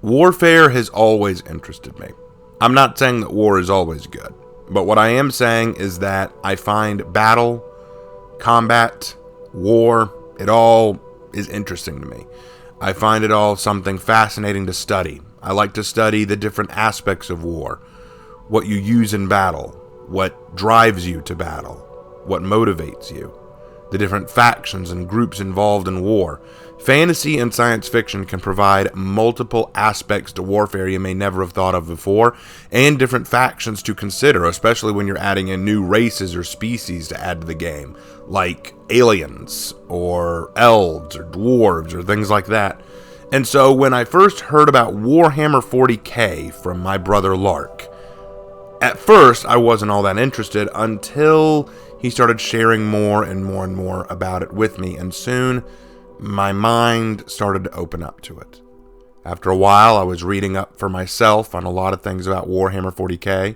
Warfare has always interested me. I'm not saying that war is always good, but what I am saying is that I find battle, combat, war, it all is interesting to me. I find it all something fascinating to study. I like to study the different aspects of war, what you use in battle, what drives you to battle, what motivates you, the different factions and groups involved in war. Fantasy and science fiction can provide multiple aspects to warfare you may never have thought of before, and different factions to consider, especially when you're adding in new races or species to add to the game, like aliens, or elves, or dwarves, or things like that. And so when I first heard about Warhammer 40k from my brother Lark, at first I wasn't all that interested until he started sharing more and more and more about it with me, and soon my mind started to open up to it. After a while, I was reading up for myself on a lot of things about Warhammer 40k,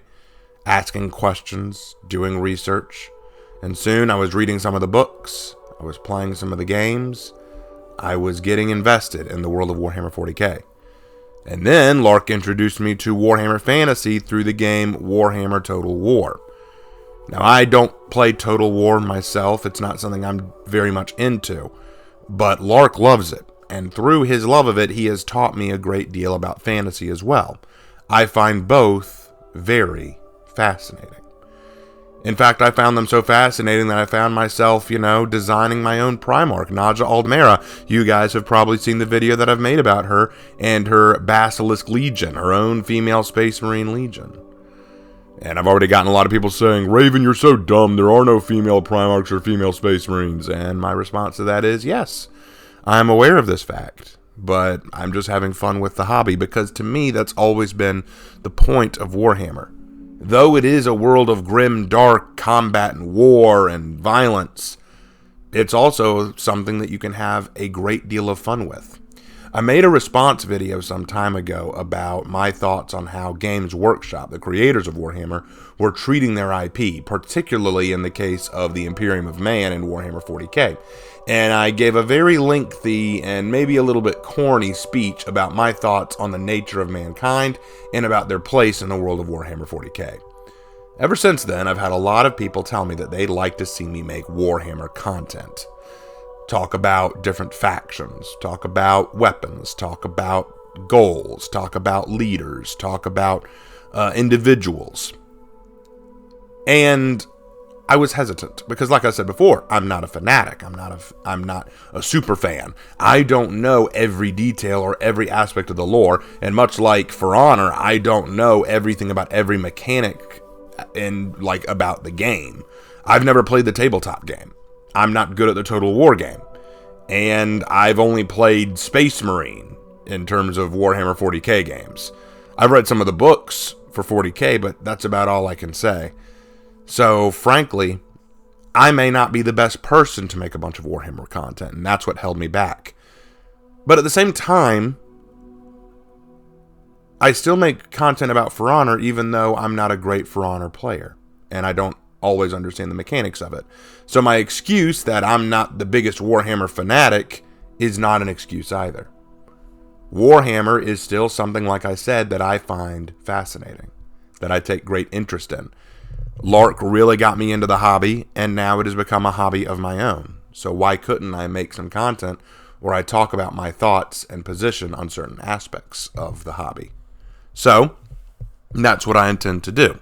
asking questions, doing research, and soon I was reading some of the books, I was playing some of the games, I was getting invested in the world of Warhammer 40k. And then Lark introduced me to Warhammer Fantasy through the game Warhammer Total War. Now, I don't play Total War myself, it's not something I'm very much into, but Lark loves it, and through his love of it, he has taught me a great deal about fantasy as well. I find both very fascinating. In fact, I found them so fascinating that I found myself, designing my own Primarch, Naja Aldmera. You guys have probably seen the video that I've made about her and her Basilisk Legion, her own female Space Marine Legion. And I've already gotten a lot of people saying, Raven, you're so dumb, there are no female Primarchs or female Space Marines. And my response to that is, yes, I am aware of this fact, but I'm just having fun with the hobby, because to me, that's always been the point of Warhammer. Though it is a world of grim, dark combat and war and violence, it's also something that you can have a great deal of fun with. I made a response video some time ago about my thoughts on how Games Workshop, the creators of Warhammer, were treating their IP, particularly in the case of the Imperium of Man in Warhammer 40k. And I gave a very lengthy and maybe a little bit corny speech about my thoughts on the nature of mankind and about their place in the world of Warhammer 40k. Ever since then, I've had a lot of people tell me that they'd like to see me make Warhammer content. Talk about different factions, talk about weapons, talk about goals, talk about leaders, talk about individuals. And I was hesitant because, like I said before, I'm not a fanatic. I'm not a super fan. I don't know every detail or every aspect of the lore, and much like For Honor, I don't know everything about every mechanic about the game. I've never played the tabletop game. I'm not good at the Total War game. And I've only played Space Marine in terms of Warhammer 40k games. I've read some of the books for 40k, but that's about all I can say. So, frankly, I may not be the best person to make a bunch of Warhammer content, and that's what held me back. But at the same time, I still make content about For Honor, even though I'm not a great For Honor player, and I don't always understand the mechanics of it. So my excuse that I'm not the biggest Warhammer fanatic is not an excuse either. Warhammer is still something, like I said, that I find fascinating, that I take great interest in. Lark really got me into the hobby, and now it has become a hobby of my own. So why couldn't I make some content where I talk about my thoughts and position on certain aspects of the hobby? So that's what I intend to do.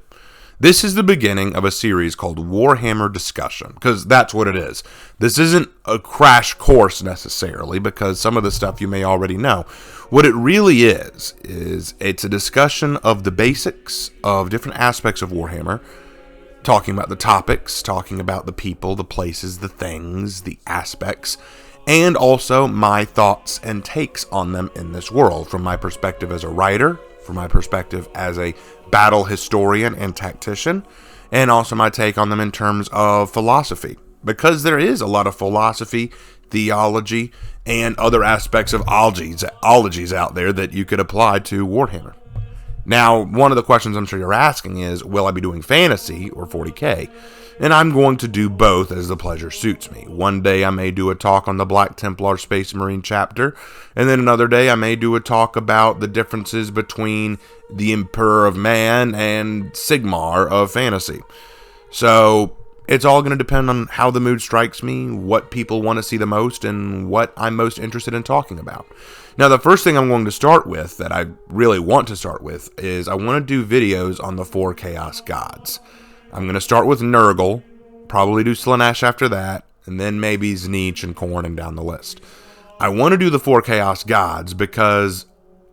This is the beginning of a series called Warhammer Discussion, because that's what it is. This isn't a crash course necessarily, because some of the stuff you may already know. What it really is it's a discussion of the basics of different aspects of Warhammer, talking about the topics, talking about the people, the places, the things, the aspects, and also my thoughts and takes on them in this world, from my perspective as a writer, from my perspective as a battle historian and tactician, and also my take on them in terms of philosophy, because there is a lot of philosophy, theology, and other aspects of ologies out there that you could apply to Warhammer. Now, one of the questions I'm sure you're asking is, will I be doing fantasy or 40k? and I'm going to do both as the pleasure suits me. One day I may do a talk on the Black Templar Space Marine chapter, and then another day I may do a talk about the differences between the Emperor of Man and Sigmar of fantasy. So it's all going to depend on how the mood strikes me, what people want to see the most, and what I'm most interested in talking about. Now, the first thing I'm going to start with, that I really want to start with, is I want to do videos on the 4 Chaos Gods. I'm going to start with Nurgle, probably do Slaanesh after that, and then maybe Tzeentch and Khorne and down the list. I want to do the 4 Chaos Gods because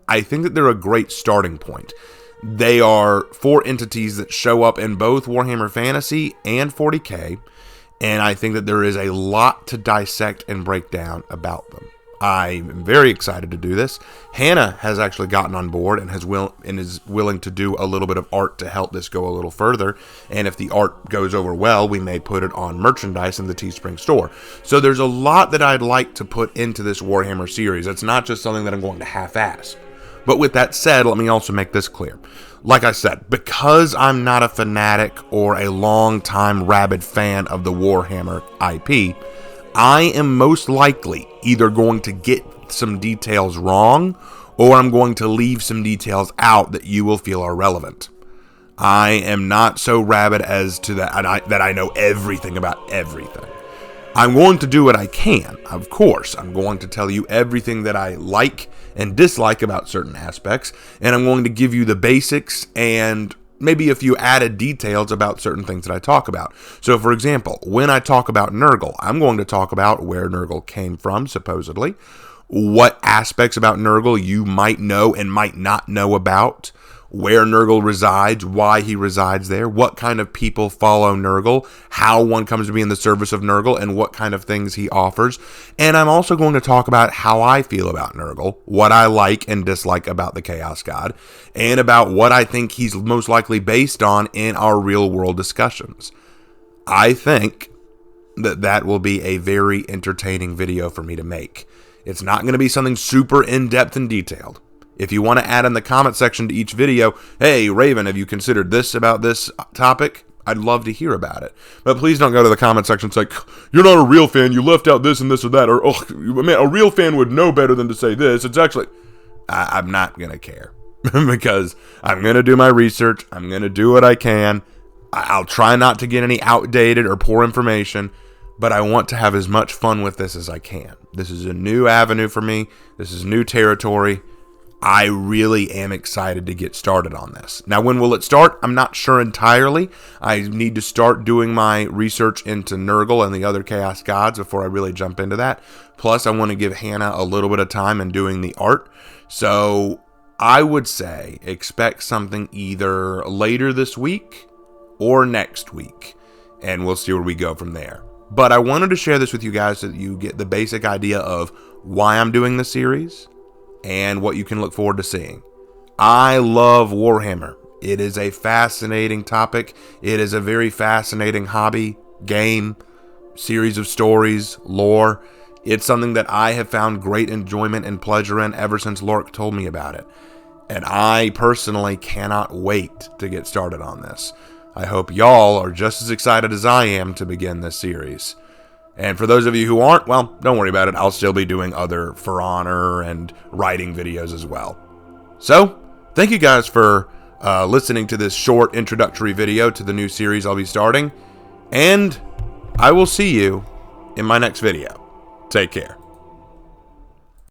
I think that they're a great starting point. They are 4 entities that show up in both Warhammer Fantasy and 40K, and I think that there is a lot to dissect and break down about them. I'm very excited to do this. Hannah has actually gotten on board and is willing to do a little bit of art to help this go a little further. And if the art goes over well, we may put it on merchandise in the Teespring store. So there's a lot that I'd like to put into this Warhammer series. It's not just something that I'm going to half-ass. But with that said, let me also make this clear. Like I said, because I'm not a fanatic or a long-time rabid fan of the Warhammer IP, I am most likely either going to get some details wrong, or I'm going to leave some details out that you will feel are relevant. I am not so rabid as to that I know everything about everything. I'm going to do what I can, of course. I'm going to tell you everything that I like and dislike about certain aspects, and I'm going to give you the basics and maybe a few added details about certain things that I talk about. So, for example, when I talk about Nurgle, I'm going to talk about where Nurgle came from, supposedly, what aspects about Nurgle you might know and might not know about, where Nurgle resides, why he resides there, what kind of people follow Nurgle, how one comes to be in the service of Nurgle, and what kind of things he offers. And I'm also going to talk about how I feel about Nurgle, what I like and dislike about the Chaos God, and about what I think he's most likely based on in our real-world discussions. I think that will be a very entertaining video for me to make. It's not going to be something super in-depth and detailed. If you want to add in the comment section to each video, hey, Raven, have you considered this about this topic? I'd love to hear about it. But please don't go to the comment section and say, you're not a real fan, you left out this and this or that, or, oh, man, a real fan would know better than to say this. It's actually, I'm not going to care. Because I'm going to do my research, I'm going to do what I can, I'll try not to get any outdated or poor information, but I want to have as much fun with this as I can. This is a new avenue for me, this is new territory. I really am excited to get started on this. Now, when will it start? I'm not sure entirely. I need to start doing my research into Nurgle and the other Chaos Gods before I really jump into that. Plus, I want to give Hannah a little bit of time in doing the art. So, I would say expect something either later this week or next week. And we'll see where we go from there. But I wanted to share this with you guys so that you get the basic idea of why I'm doing this series and what you can look forward to seeing. I love Warhammer. It is a fascinating topic. It is a very fascinating hobby, game, series of stories, lore. It's something that I have found great enjoyment and pleasure in ever since Lork told me about it. And I personally cannot wait to get started on this. I hope y'all are just as excited as I am to begin this series. And for those of you who aren't, well, don't worry about it. I'll still be doing other For Honor and writing videos as well. So, thank you guys for listening to this short introductory video to the new series I'll be starting. And I will see you in my next video. Take care.